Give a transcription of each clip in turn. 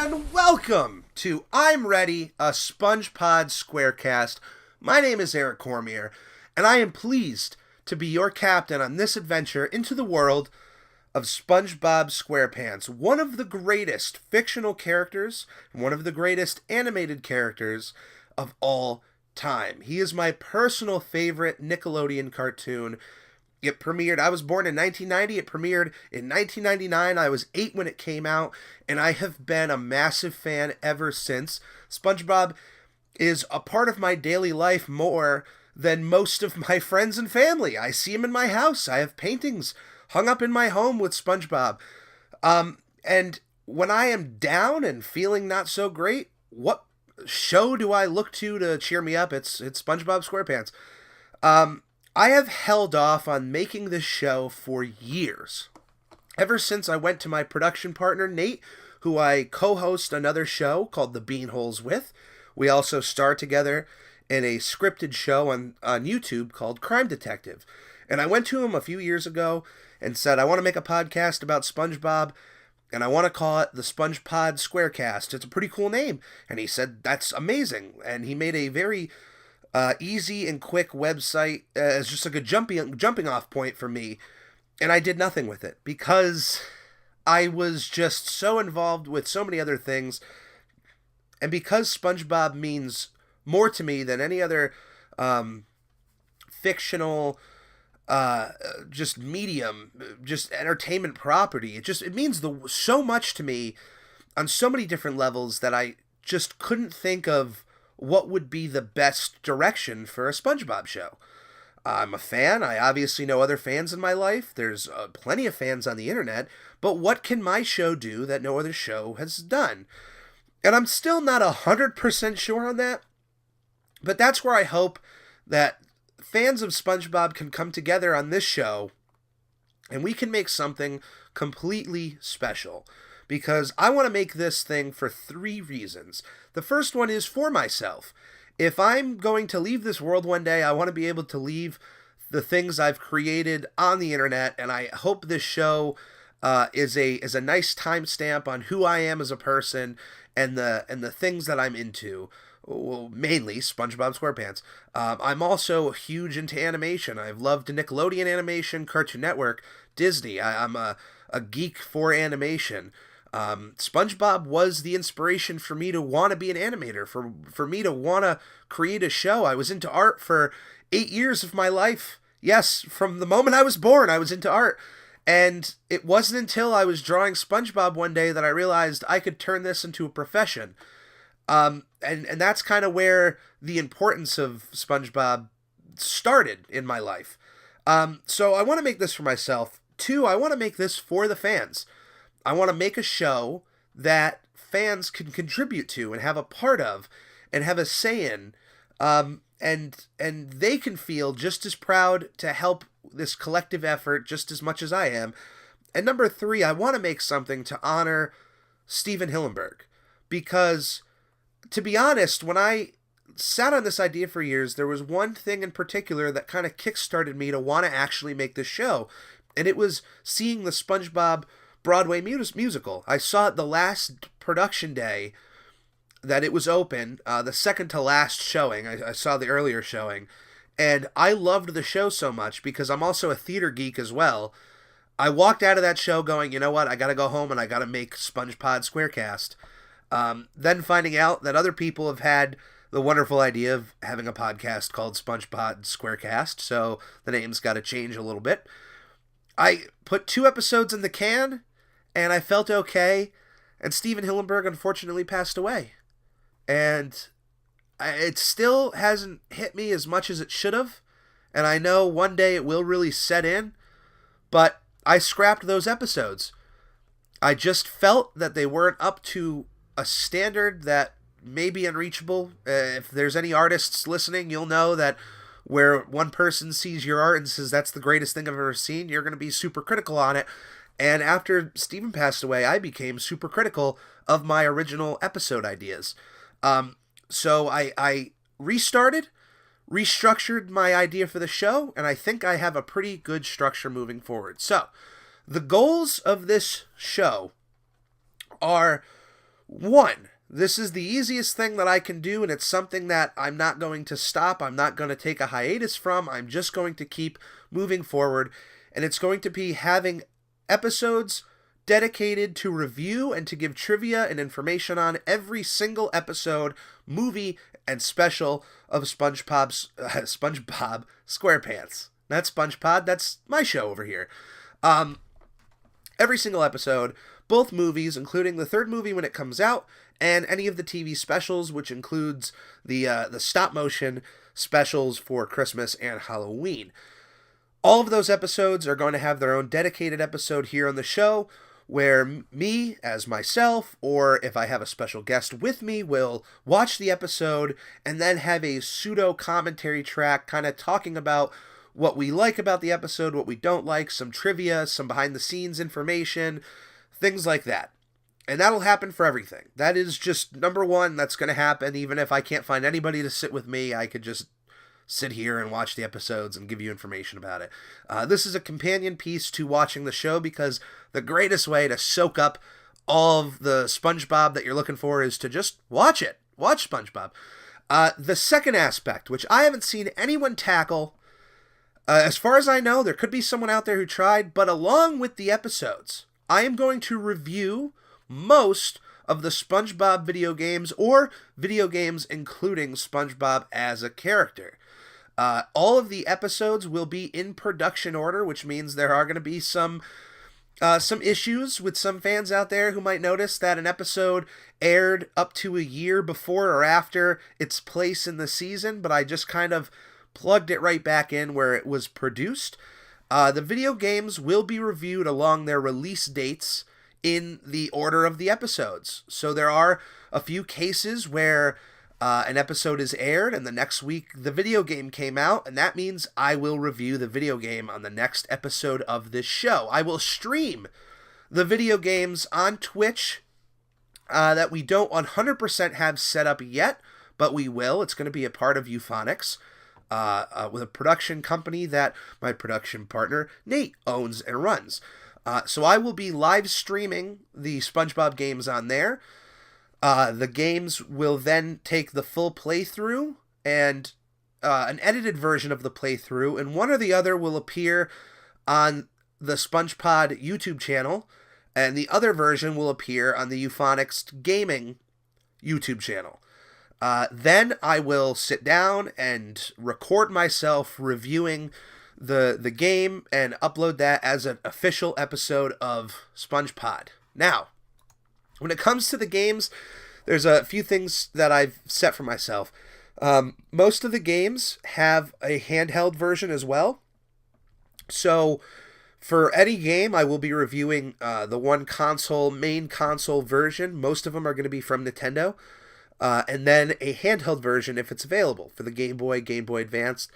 And welcome to I'm Ready, a SpongePod SquareCast. My name is Eric Cormier, and I am pleased to be your captain on this adventure into the world of SpongeBob SquarePants, one of the greatest fictional characters, and one of the greatest animated characters of all time. He is my personal favorite Nickelodeon cartoon. It premiered, I was born in 1990, it premiered in 1999, I was 8 when it came out, and I have been a massive fan ever since. SpongeBob is a part of my daily life more than most of my friends and family. I see him in my house, I have paintings hung up in my home with SpongeBob. And when I am down and feeling not so great, what show do I look to cheer me up? It's SpongeBob SquarePants. I have held off on making this show for years. Ever since I went to my production partner, Nate, who I co-host another show called The Beanholes with. We also star together in a scripted show on YouTube called Crime Detective. And I went to him a few years ago and said, I want to make a podcast about SpongeBob, and I want to call it the SpongePod SquareCast. It's a pretty cool name. And he said, that's amazing. And he made a very easy and quick website as just like a jumping off point for me, and I did nothing with it because I was just so involved with so many other things, and because SpongeBob means more to me than any other fictional just medium, just entertainment property. It means so much to me on so many different levels that I just couldn't think of what would be the best direction for a SpongeBob show. I'm a fan. I obviously know other fans in my life. There's plenty of fans on the internet. But what can my show do that no other show has done? And I'm still not 100% sure on that. But that's where I hope that fans of SpongeBob can come together on this show and we can make something completely special. Because I want to make this thing for 3 reasons. The first one is for myself. If I'm going to leave this world one day, I want to be able to leave the things I've created on the internet, and I hope this show is a nice timestamp on who I am as a person and the things that I'm into. Well, mainly SpongeBob SquarePants. I'm also huge into animation. I've loved Nickelodeon animation, Cartoon Network, Disney. I'm a geek for animation. SpongeBob was the inspiration for me to want to be an animator, for me to want to create a show. I was into art for 8 years of my life. Yes, from the moment I was born, I was into art. And it wasn't until I was drawing SpongeBob one day that I realized I could turn this into a profession. And that's kind of where the importance of SpongeBob started in my life. So I want to make this for myself. 2, I want to make this for the fans. I want to make a show that fans can contribute to and have a part of and have a say in, and they can feel just as proud to help this collective effort just as much as I am. And number 3, I want to make something to honor Stephen Hillenburg, because to be honest, when I sat on this idea for years, there was one thing in particular that kind of kickstarted me to want to actually make this show, and it was seeing the SpongeBob Broadway musical. I saw it the last production day that it was open, the second to last showing. I saw the earlier showing, and I loved the show so much because I'm also a theater geek as well. I walked out of that show going, you know what, I gotta go home and I gotta make SpongePod SquareCast. Then finding out that other people have had the wonderful idea of having a podcast called SpongePod SquareCast, so the name's gotta change a little bit. I put 2 episodes in the can, and I felt okay, and Stephen Hillenburg unfortunately passed away. And it still hasn't hit me as much as it should have, and I know one day it will really set in, but I scrapped those episodes. I just felt that they weren't up to a standard that may be unreachable. If there's any artists listening, you'll know that where one person sees your art and says, that's the greatest thing I've ever seen, you're going to be super critical on it. And after Stephen passed away, I became super critical of my original episode ideas. So I restarted, restructured my idea for the show, and I think I have a pretty good structure moving forward. So, the goals of this show are One, this is the easiest thing that I can do, and it's something that I'm not going to stop. I'm not going to take a hiatus from. I'm just going to keep moving forward, and it's going to be having episodes dedicated to review and to give trivia and information on every single episode, movie, and special of SpongeBob SquarePants. Not SpongePod, that's my show over here. Every single episode, both movies, including the third movie when it comes out, and any of the TV specials, which includes the stop-motion specials for Christmas and Halloween. All of those episodes are going to have their own dedicated episode here on the show, where me, as myself, or if I have a special guest with me, will watch the episode and then have a pseudo-commentary track kind of talking about what we like about the episode, what we don't like, some trivia, some behind-the-scenes information, things like that. And that'll happen for everything. That is just number one, that's going to happen. Even if I can't find anybody to sit with me, I could just sit here and watch the episodes and give you information about it. This is a companion piece to watching the show, because the greatest way to soak up all of the SpongeBob that you're looking for is to just watch it. Watch SpongeBob. The second aspect, which I haven't seen anyone tackle, as far as I know, there could be someone out there who tried, but along with the episodes, I am going to review most of the SpongeBob video games, or video games including SpongeBob as a character. All of the episodes will be in production order, which means there are going to be some issues with some fans out there who might notice that an episode aired up to a year before or after its place in the season, but I just kind of plugged it right back in where it was produced. The video games will be reviewed along their release dates in the order of the episodes. So there are a few cases where an episode is aired and the next week the video game came out, and that means I will review the video game on the next episode of this show. I will stream the video games on Twitch that we don't 100% have set up yet, but we will. It's going to be a part of Euphonics, with a production company that my production partner Nate owns and runs. So I will be live streaming the SpongeBob games on there. The games will then take the full playthrough and an edited version of the playthrough, and one or the other will appear on the SpongePod YouTube channel, and the other version will appear on the Euphonics Gaming YouTube channel. Then I will sit down and record myself reviewing the game and upload that as an official episode of SpongePod. Now, when it comes to the games, there's a few things that I've set for myself. Most of the games have a handheld version as well. So for any game, I will be reviewing the one console, main console version. Most of them are going to be from Nintendo. And then a handheld version if it's available for the Game Boy, Game Boy Advance.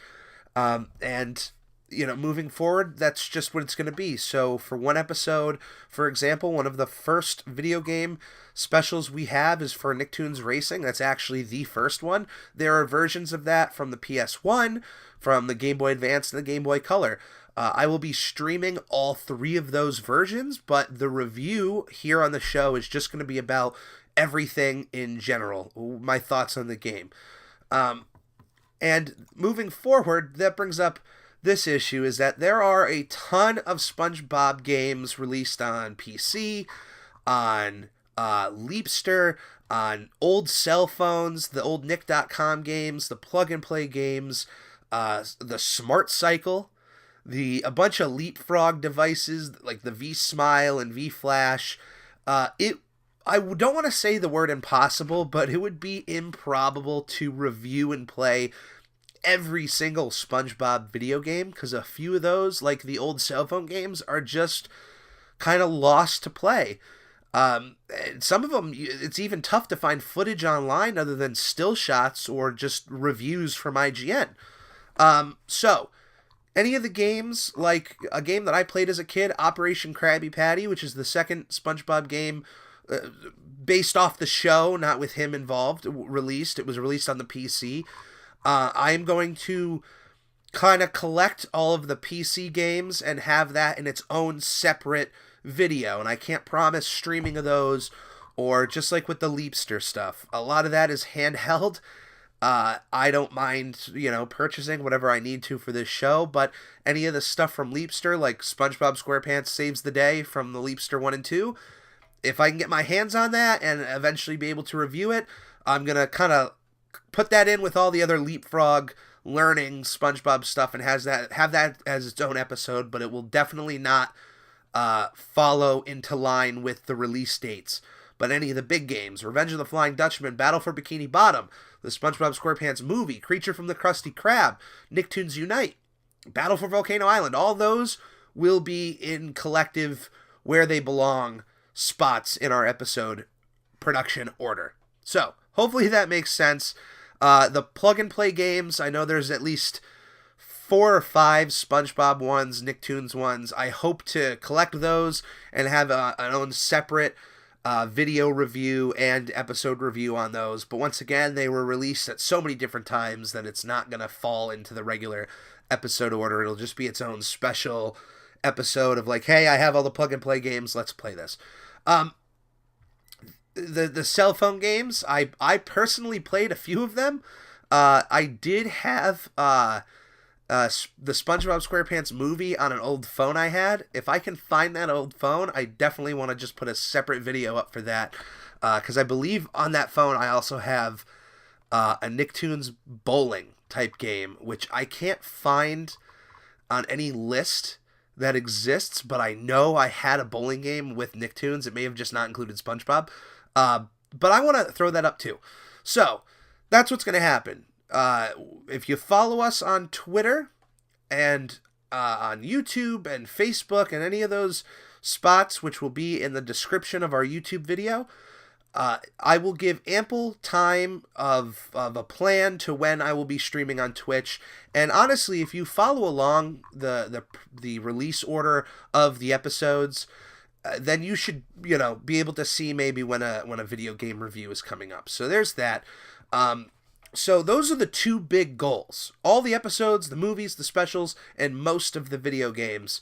And moving forward, that's just what it's going to be. So for one episode, for example, one of the first video game specials we have is for Nicktoons Racing. That's actually the first one. There are versions of that from the PS1, from the Game Boy Advance, and the Game Boy Color. I will be streaming all three of those versions, but the review here on the show is just going to be about everything in general, my thoughts on the game. And moving forward, that brings up this issue, is that there are a ton of SpongeBob games released on PC, on Leapster, on old cell phones, the old Nick.com games, the plug-and-play games, the Smart Cycle, a bunch of Leapfrog devices like the V-Smile and V-Flash. I don't want to say the word impossible, but it would be improbable to review and play every single SpongeBob video game, because a few of those, like the old cell phone games, are just kind of lost to play. Some of them, it's even tough to find footage online other than still shots or just reviews from IGN. So, any of the games, like a game that I played as a kid, Operation Krabby Patty, which is the second SpongeBob game based off the show, not with him involved, released. It was released on the PC. I am going to kind of collect all of the PC games and have that in its own separate video. And I can't promise streaming of those or just like with the Leapster stuff, a lot of that is handheld. I don't mind, purchasing whatever I need to for this show, but any of the stuff from Leapster, like SpongeBob SquarePants Saves the Day from the Leapster 1 and 2, if I can get my hands on that and eventually be able to review it, I'm going to kind of put that in with all the other Leapfrog learning SpongeBob stuff and have that as its own episode, but it will definitely not follow into line with the release dates. But any of the big games, Revenge of the Flying Dutchman, Battle for Bikini Bottom, the SpongeBob SquarePants movie, Creature from the Krusty Krab, Nicktoons Unite, Battle for Volcano Island, all those will be in collective where they belong spots in our episode production order. So, hopefully that makes sense. The plug-and-play games, I know there's at least 4 or 5 SpongeBob ones, Nicktoons ones. I hope to collect those and have an own separate video review and episode review on those. But once again, they were released at so many different times that it's not going to fall into the regular episode order. It'll just be its own special episode of like, hey, I have all the plug-and-play games, let's play this. The cell phone games, I personally played a few of them. I did have the SpongeBob SquarePants movie on an old phone I had. If I can find that old phone, I definitely want to just put a separate video up for that. Because I believe on that phone I also have a Nicktoons bowling type game, which I can't find on any list that exists, but I know I had a bowling game with Nicktoons. It may have just not included SpongeBob. But I want to throw that up too. So, that's what's going to happen. If you follow us on Twitter and on YouTube and Facebook and any of those spots, which will be in the description of our YouTube video, I will give ample time of a plan to when I will be streaming on Twitch. And honestly, if you follow along the release order of the episodes, then you should, be able to see maybe when a video game review is coming up. So there's that. So those are the 2 big goals. All the episodes, the movies, the specials, and most of the video games.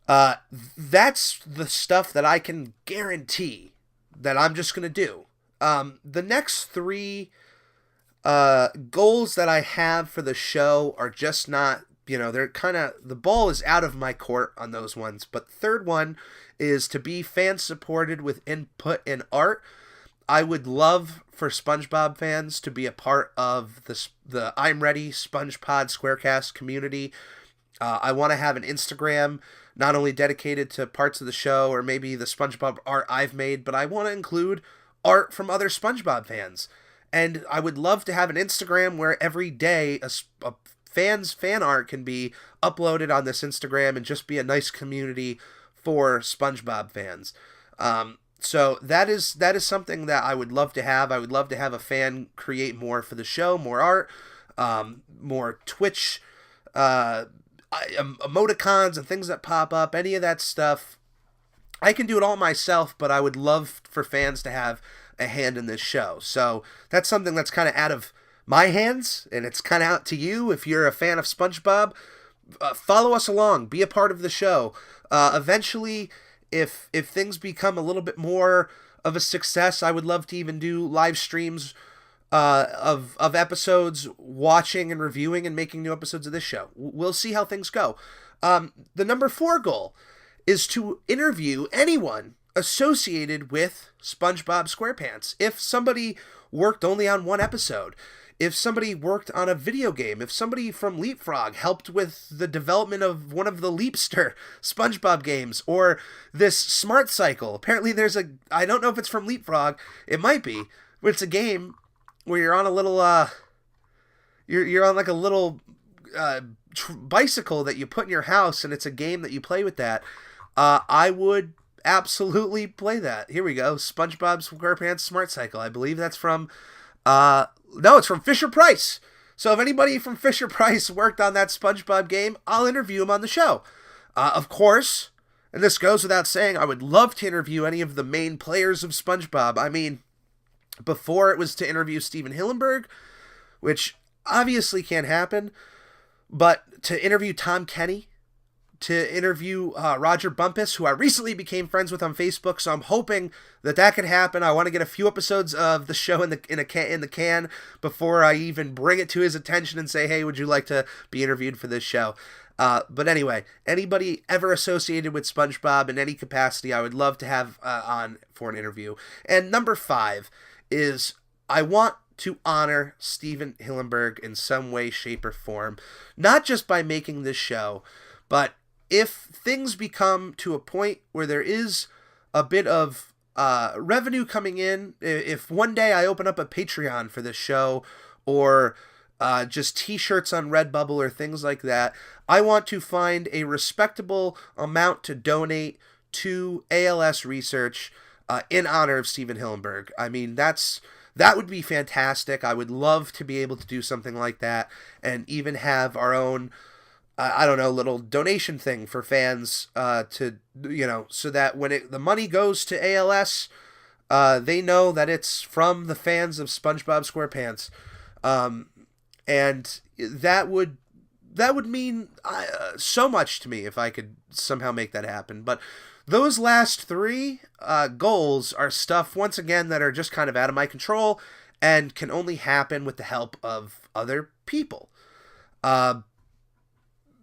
That's the stuff that I can guarantee that I'm just going to do. The next 3 goals that I have for the show are just not, they're kind of, the ball is out of my court on those ones. But the third one is to be fan-supported with input and art. I would love for SpongeBob fans to be a part of the I'm Ready SpongePod SquareCast community. I want to have an Instagram not only dedicated to parts of the show or maybe the SpongeBob art I've made, but I want to include art from other SpongeBob fans. And I would love to have an Instagram where every day a fan's fan art can be uploaded on this Instagram and just be a nice community for SpongeBob fans. So that is something that I would love to have. I would love to have a fan create more for the show, more art, more Twitch emoticons and things that pop up, any of that stuff. I can do it all myself, but I would love for fans to have a hand in this show. So that's something that's kind of out of my hands, and it's kind of out to you. If you're a fan of SpongeBob, follow us along, be a part of the show. Eventually, if things become a little bit more of a success, I would love to even do live streams of episodes, watching and reviewing and making new episodes of this show. We'll see how things go. The number 4 goal is to interview anyone associated with SpongeBob SquarePants. If somebody worked only on one episode, if somebody worked on a video game, if somebody from Leapfrog helped with the development of one of the Leapster SpongeBob games, or this Smart Cycle. Apparently there's I don't know if it's from Leapfrog, it might be, but it's a game where you're on a little, you're on like a little bicycle that you put in your house, and it's a game that you play with that. I would absolutely play that. Here we go, SpongeBob SquarePants Smart Cycle. I believe that's from, no, it's from Fisher-Price. So if anybody from Fisher-Price worked on that SpongeBob game, I'll interview him on the show. Of course, and this goes without saying, I would love to interview any of the main players of SpongeBob. I mean, before it was to interview Stephen Hillenburg, which obviously can't happen, but to interview Tom Kenny, to interview Roger Bumpus, who I recently became friends with on Facebook, so I'm hoping that can happen. I want to get a few episodes of the show in the can before I even bring it to his attention and say, hey, would you like to be interviewed for this show? But anyway, anybody ever associated with SpongeBob in any capacity, I would love to have on for an interview. And number 5 is I want to honor Stephen Hillenburg in some way, shape, or form, not just by making this show, but if things become to a point where there is a bit of revenue coming in, if one day I open up a Patreon for this show, or just t-shirts on Redbubble or things like that, I want to find a respectable amount to donate to ALS research in honor of Stephen Hillenburg. I mean, that would be fantastic. I would love to be able to do something like that and even have our own, I don't know, little donation thing for fans to, so that when the money goes to ALS, they know that it's from the fans of SpongeBob SquarePants. And that would mean so much to me if I could somehow make that happen. But those last 3 goals are stuff, once again, that are just kind of out of my control and can only happen with the help of other people.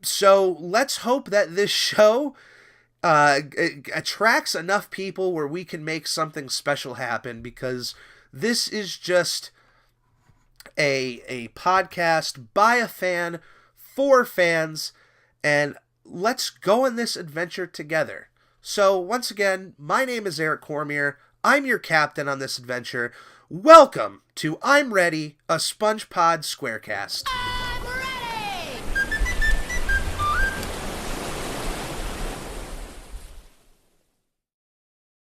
So let's hope that this show attracts enough people where we can make something special happen, because this is just a podcast by a fan for fans, and let's go on this adventure together. So once again, my name is Eric Cormier. I'm your captain on this adventure. Welcome to I'm Ready, a SpongePod SquareCast.